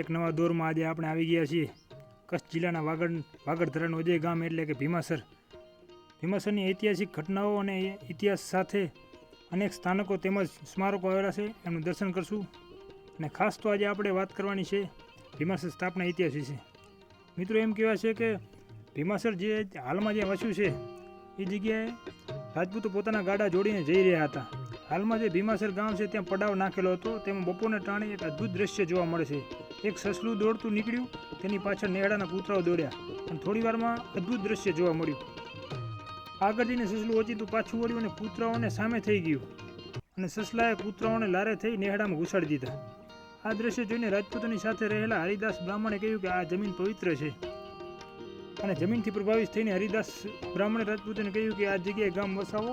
એક નવા દોરમાં આજે આપણે આવી ગયા છીએ કચ્છ જિલ્લાના વાગડધરાનું અજય ગામ એટલે કે ભીમાસર. ભીમાસરની ઐતિહાસિક ઘટનાઓ અને ઇતિહાસ સાથે અનેક સ્થાનકો તેમજ સ્મારકો આવેલા છે, એમનું દર્શન કરશું. અને ખાસ તો આજે આપણે વાત કરવાની છે ભીમાસર સ્થાપના ઇતિહાસ વિશે. મિત્રો, એમ કહેવાય છે કે ભીમાસર જે હાલમાં જે વસ્યું છે એ જગ્યાએ રાજપૂતો પોતાના ગાડા જોડીને જઈ રહ્યા હતા. હાલમાં જે ભીમાસર ગામ છે ત્યાં પડાવ નાખેલો હતો. તેમાં બપોરને ટાણે એક અદ્ભુત દ્રશ્ય જોવા મળે છે. એક સસલું દોડતું નીકળ્યું, તેની પાછળ નેહડાના કૂતરાઓ દોડ્યા અને થોડી વારમાં અદ્ભુત દ્રશ્ય જોવા મળ્યું. આગળ જઈને સસલું ઓચિતું પાછું વળ્યું અને કૂતરાઓને સામે થઈ ગયું અને સસલાએ કૂતરાઓને લારે થઈ નેહડામાં ઘુસાડી દીધા. આ દ્રશ્ય જોઈને રાજપૂતોની સાથે રહેલા હરિદાસ બ્રાહ્મણે કહ્યું કે આ જમીન પવિત્ર છે. અને જમીનથી પ્રભાવિત થઈને હરિદાસ બ્રાહ્મણે રાજપૂતોને કહ્યું કે આ જગ્યાએ ગામ વસાવો,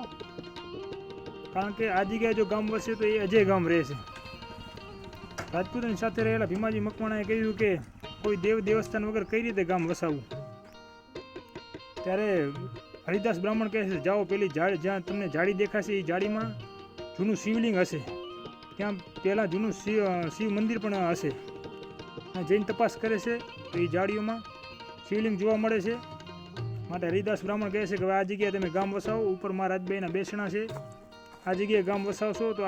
કારણ કે આ જગ્યાએ જો ગામ વસે તો એ અજય ગામ રહેશે. રાજપૂતોની સાથે રહેલા ભીમાજી મકવાણાએ કહ્યું કે કોઈ દેવસ્થાન વગર કઈ રીતે ગામ વસાવવું. ત્યારે હરિદાસ બ્રાહ્મણ કહે છે, જાઓ પેલી જ્યાં તમને જાળી દેખાશે એ જાળીમાં જૂનું શિવલિંગ હશે, ત્યાં પહેલાં જૂનું શિવ મંદિર પણ હશે. અને જઈને તપાસ કરે છે તો એ જાળીઓમાં શિવલિંગ જોવા મળે છે. માટે હરિદાસ બ્રાહ્મણ કહે છે કે આ જગ્યાએ તમે ગામ વસાવો, ઉપર માં રાજબાઈના બેસણા છે, આ જગ્યાએ ગામ વસાવશો તો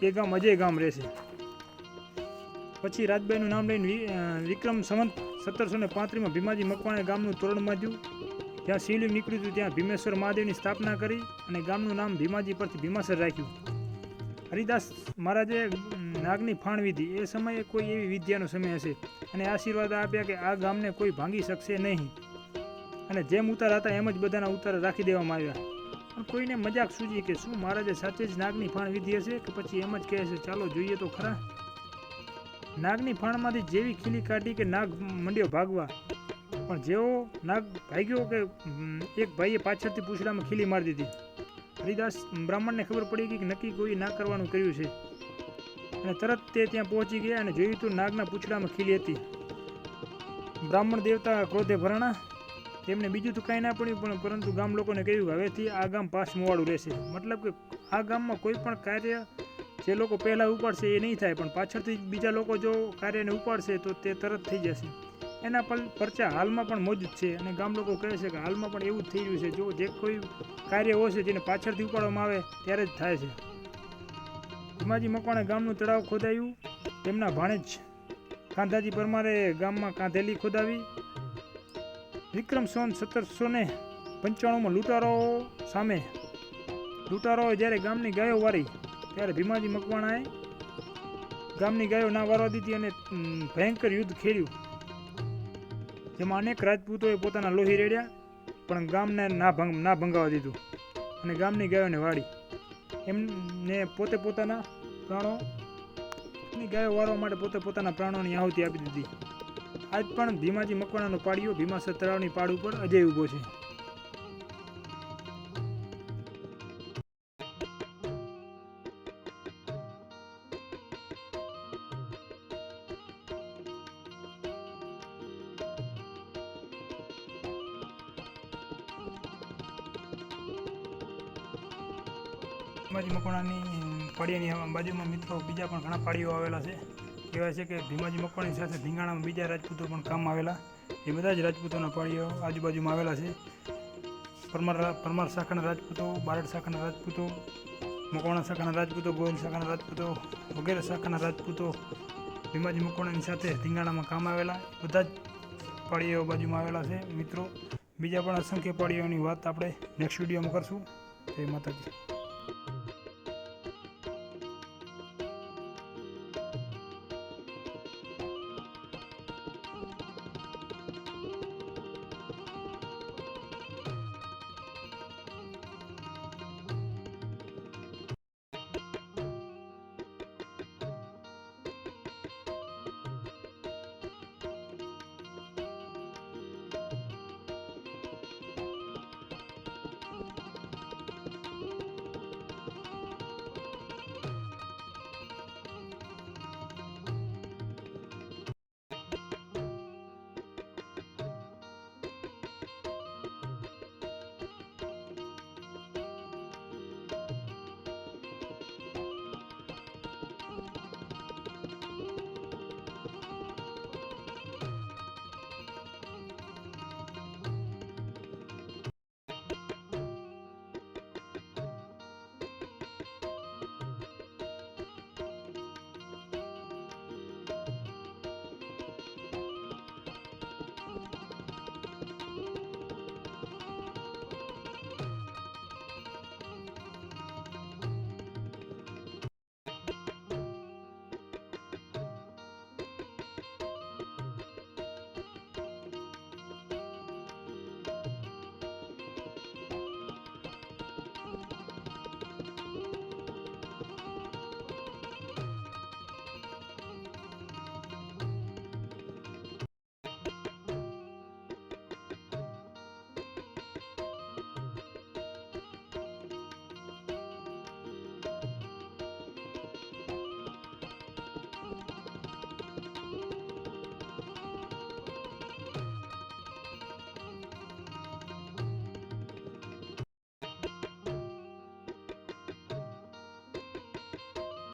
એ ગામ અજય ગામ રહેશે. પછી રાજબાઈનું નામ લઈને વિક્રમ સંવત 1735માં ભીમાજી મકવાણે ગામનું તોરણ બાંધ્યું. જ્યાં શિવલિંગ નીકળ્યું હતું ત્યાં ભીમેશ્વર મહાદેવની સ્થાપના કરી અને ગામનું નામ ભીમાજી પરથી ભીમાસર રાખ્યું. હરિદાસ મહારાજે નાગની ફાણ વીધી. એ સમયે કોઈ એવી વિદ્યાનો સમય હશે અને આશીર્વાદ આપ્યા કે આ ગામને કોઈ ભાંગી શકશે નહીં. અને જેમ ઉતાર હતા એમ જ બધાના ઉતાર રાખી દેવામાં આવ્યા. પણ કોઈને મજાક સૂજી કે શું મહારાજે સાચે જ નાગની ફાણ વીધી હશે કે પછી એમ જ કહે છે ચાલો જોઈએ તો ખરા. નાગની ફાણમાંથી જેવી ખીલી કાઢી કે નાગ મંડ્યો ભાગવા, પણ જેવો નાગ ભાગ્યો કે એક ભાઈએ પાછળથી પૂંછડામાં ખીલી મારી દીધી. હરિદાસ બ્રાહ્મણને ખબર પડી ગઈ કે નક્કી કોઈ ના કરવાનું કર્યું છે અને તરત તે ત્યાં પહોંચી ગયા અને જોયું તો નાગના પૂંછડામાં ખીલી હતી. બ્રાહ્મણ દેવતા ક્રોધે ભરાણા. તેમને બીજું તો કાંઈ ના પડ્યું, પરંતુ ગામ લોકોને કહ્યું કે હવેથી આ ગામ પાસમોવાળું રહેશે. મતલબ કે આ ગામમાં કોઈ પણ કાર્ય જે લોકો પહેલાં ઉપાડશે એ નહીં થાય, પણ પાછળથી બીજા લોકો જો કાર્યને ઉપાડશે તો તે તરત થઈ જશે. એના પરચા હાલમાં પણ મોજૂદ છે અને ગામ લોકો કહે છે કે હાલમાં પણ એવું જ થઈ રહ્યું છે. જો જે કોઈ કાર્ય હોય છે જેને પાછળથી ઉપાડવામાં આવે ત્યારે જ થાય છે. ભીમાજી મકવાણે ગામનું તળાવ ખોદાયું. તેમના ભાણેજ કાંધાજી પરમારે ગામમાં કાંધેલી ખોદાવી. વિક્રમ સંવત 1795માં લૂંટારાઓએ જ્યારે ગામની ગાયો વારી ત્યારે ભીમાજી મકવાણાએ ગામની ગાયો ના વારવા દીધી અને ભયંકર યુદ્ધ ખેડ્યું, જેમાં અનેક રાજપૂતોએ પોતાના લોહી રેડ્યા, પણ ગામને ના ભંગાવા દીધું અને ગામની ગાયોને વાળી. એમને પોતે પોતાના પ્રાણોની ગાયો વારવા માટે પોતે પોતાના પ્રાણોની આહુતિ આપી દીધી. આજ પણ ભીમાજી મકવાણાનો પાળિયો ભીમાસર તળાવની પાડ ઉપર અજય ઊભો છે. ભીમાજી મકવાણાની પાળિયાની બાજુમાં મિત્રો બીજા પણ ઘણા પાળીઓ આવેલા છે. કહેવાય છે કે ભીમાજી મકવાણાની સાથે ધીંગાણામાં બીજા રાજપૂતો પણ કામ આવેલા. એ બધા જ રાજપૂતોના પાળીઓ આજુબાજુમાં આવેલા છે. પરમાર શાખાના રાજપૂતો, બારડ શાખાના રાજપૂતો, મકવાણા શાખાના રાજપૂતો, ગોવિંદ શાખાના રાજપૂતો વગેરે શાખાના રાજપૂતો ભીમાજી મકવાણાની સાથે ધીંગાણામાં કામ આવેલા. બધા જ પાળીઓ બાજુમાં આવેલા છે. મિત્રો, બીજા પણ અસંખ્ય પાળીઓની વાત આપણે નેક્સ્ટ વિડીયોમાં કરશું. જય માતાજી.